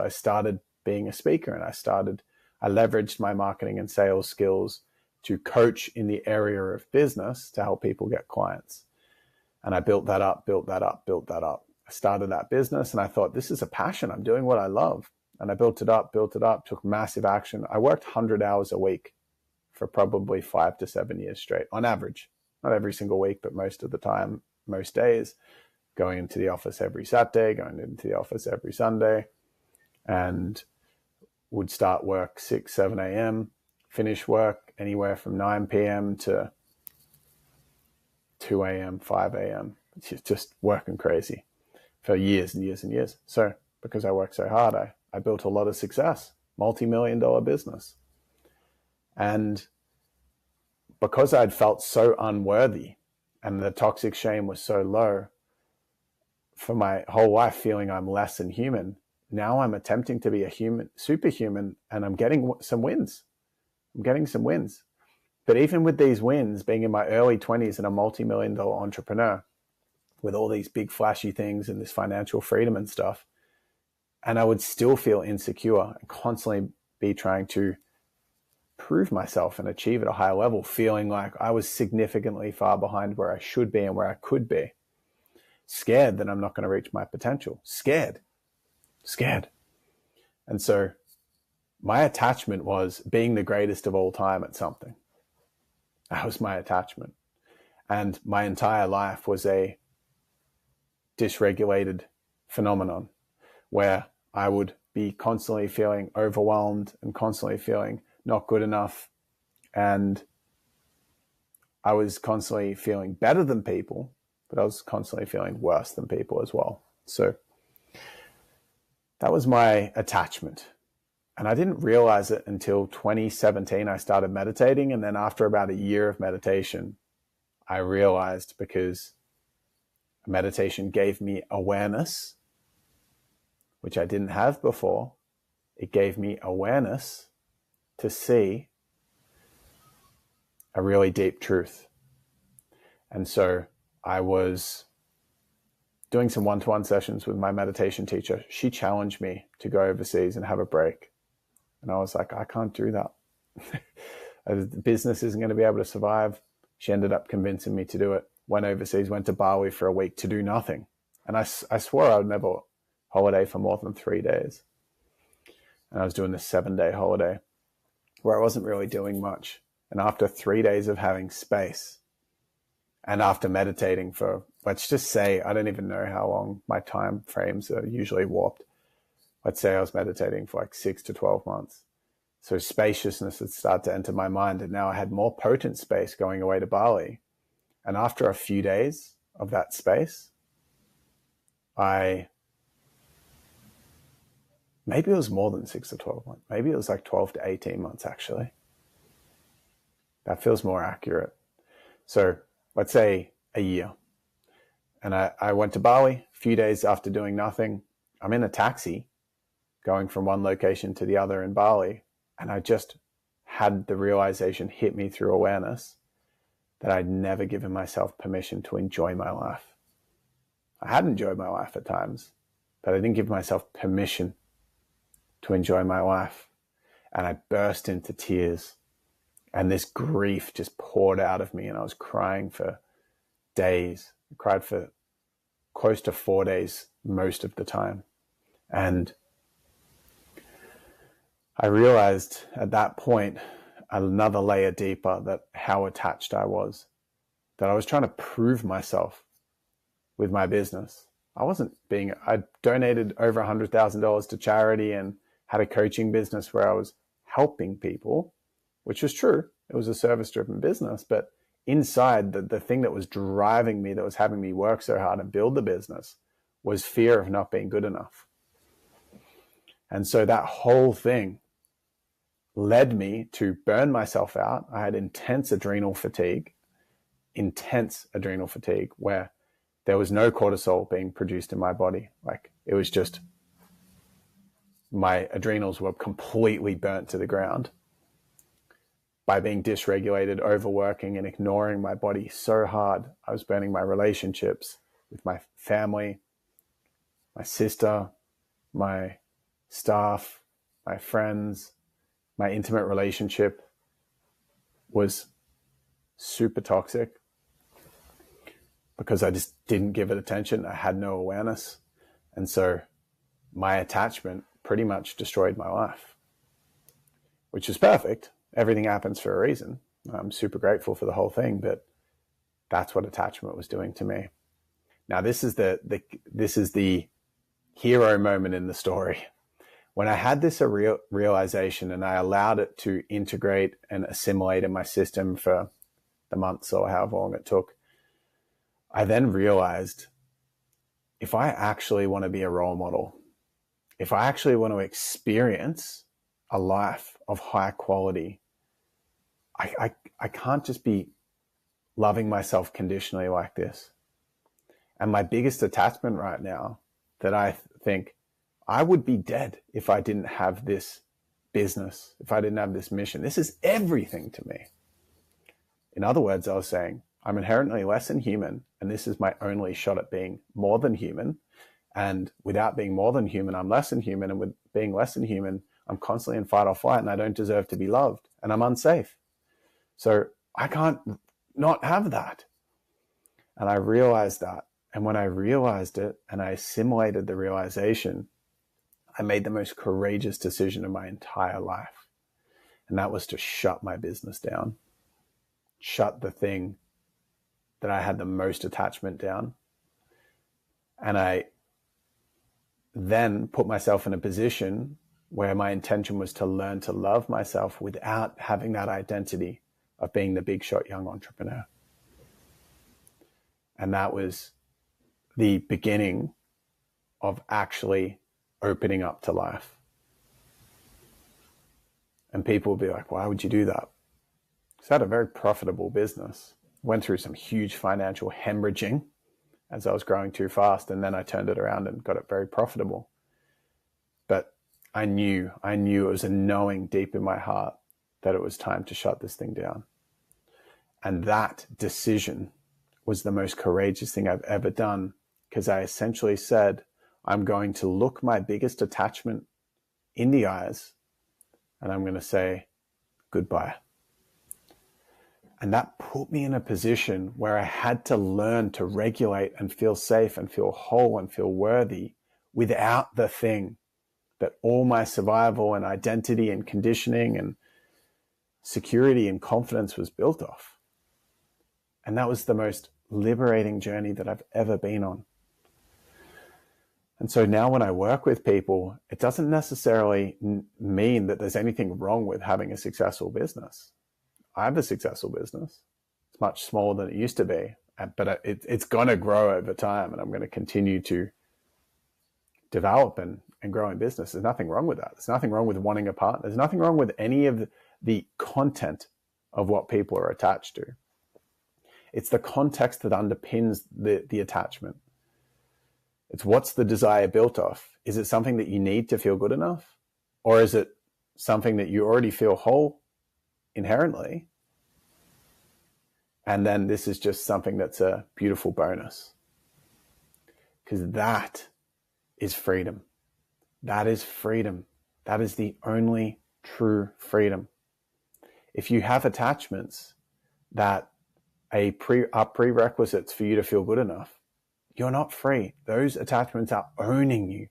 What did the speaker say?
I started being a speaker, and I leveraged my marketing and sales skills to coach in the area of business to help people get clients. And I built that up. I started that business and I thought, this is a passion. I'm doing what I love. And I built it up, took massive action. I worked 100 hours a week for probably 5 to 7 years straight on average. Not every single week, but most of the time, most days, going into the office every Saturday, going into the office every Sunday, and would start work 6, 7 a.m., finish work anywhere from 9 p.m. to 2 a.m., 5 a.m. It's just working crazy for years and years and years. So because I worked so hard, I built a lot of success, multi-million-dollar business. And because I'd felt so unworthy and the toxic shame was so low for my whole life, feeling I'm less than human, now I'm attempting to be a human, superhuman, and I'm getting some wins. But even with these wins, being in my early 20s and a multi-million-dollar entrepreneur with all these big flashy things and this financial freedom and stuff, and I would still feel insecure and constantly be trying to prove myself and achieve at a higher level, feeling like I was significantly far behind where I should be and where I could be. Scared that I'm not going to reach my potential. Scared. And so my attachment was being the greatest of all time at something. That was my attachment. And my entire life was a dysregulated phenomenon where I would be constantly feeling overwhelmed and constantly feeling not good enough. And I was constantly feeling better than people, but I was constantly feeling worse than people as well. So that was my attachment. And I didn't realize it until 2017. I started meditating. And then after about a year of meditation, I realized, because meditation gave me awareness, which I didn't have before. It gave me awareness to see a really deep truth. And so I was doing some one-to-one sessions with my meditation teacher. She challenged me to go overseas and have a break. And I was like, I can't do that. The business isn't going to be able to survive. She ended up convincing me to do it. Went overseas, went to Bali for a week to do nothing. And I swore I would never holiday for more than 3 days. And I was doing this 7-day holiday where I wasn't really doing much. And after 3 days of having space, and after meditating for, let's just say, I don't even know how long, my time frames are usually warped. Let's say I was meditating for like 6 to 12 months. So spaciousness had started to enter my mind, and now I had more potent space going away to Bali. And after a few days of that space, maybe it was more than 6 to 12 months. Maybe it was like 12 to 18 months, actually. That feels more accurate. So let's say a year. And I went to Bali a few days after doing nothing. I'm in a taxi going from one location to the other in Bali. And I just had the realization hit me through awareness that I'd never given myself permission to enjoy my life. I had enjoyed my life at times, but I didn't give myself permission to enjoy my life. And I burst into tears, and this grief just poured out of me, and I was crying for days. I cried for close to 4 days most of the time. And I realized at that point, another layer deeper, that how attached I was, that I was trying to prove myself with my business. I donated over $100,000 to charity and had a coaching business where I was helping people, which was true. It was a service-driven business, but inside, the thing that was driving me, that was having me work so hard and build the business, was fear of not being good enough. And so that whole thing led me to burn myself out. I had intense adrenal fatigue, where there was no cortisol being produced in my body. Like, it was just, my adrenals were completely burnt to the ground by being dysregulated, overworking, and ignoring my body so hard. I was burning my relationships with my family, my sister, my staff, my friends, my intimate relationship was super toxic because I just didn't give it attention. I had no awareness. And so my attachment pretty much destroyed my life, which is perfect. Everything happens for a reason. I'm super grateful for the whole thing, but that's what attachment was doing to me. Now, this is the hero moment in the story. When I had this realization and I allowed it to integrate and assimilate in my system for the months or however long it took, I then realized if I actually want to be a role model, if I actually want to experience a life of high quality, I can't just be loving myself conditionally like this. And my biggest attachment right now, that I think I would be dead if I didn't have this business, if I didn't have this mission. This is everything to me. In other words, I was saying I'm inherently less than human, and this is my only shot at being more than human. And without being more than human, I'm less than human. And with being less than human, I'm constantly in fight or flight, and I don't deserve to be loved, and I'm unsafe. So I can't not have that. And I realized that. And when I realized it and I assimilated the realization, I made the most courageous decision of my entire life. And that was to shut my business down, shut the thing that I had the most attachment down. And I then put myself in a position where my intention was to learn to love myself without having that identity of being the big shot young entrepreneur. And that was the beginning of actually opening up to life. And people will be like, why would you do that? Because I had a very profitable business. Went through some huge financial hemorrhaging as I was growing too fast. And then I turned it around and got it very profitable. But I knew it was a knowing deep in my heart that it was time to shut this thing down. And that decision was the most courageous thing I've ever done, because I essentially said, I'm going to look my biggest attachment in the eyes and I'm going to say goodbye. And that put me in a position where I had to learn to regulate and feel safe and feel whole and feel worthy without the thing that all my survival and identity and conditioning and security and confidence was built off. And that was the most liberating journey that I've ever been on. And so now when I work with people, it doesn't necessarily mean that there's anything wrong with having a successful business. I have a successful business. It's much smaller than it used to be, but it's going to grow over time, and I'm going to continue to develop and grow in business. There's nothing wrong with that. There's nothing wrong with wanting a partner. There's nothing wrong with any of the content of what people are attached to. It's the context that underpins the attachment. It's what's the desire built off? Is it something that you need to feel good enough? Or is it something that you already feel whole inherently? And then this is just something that's a beautiful bonus. Because that is freedom. That is freedom. That is the only true freedom. If you have attachments that are prerequisites for you to feel good enough, you're not free. Those attachments are owning you.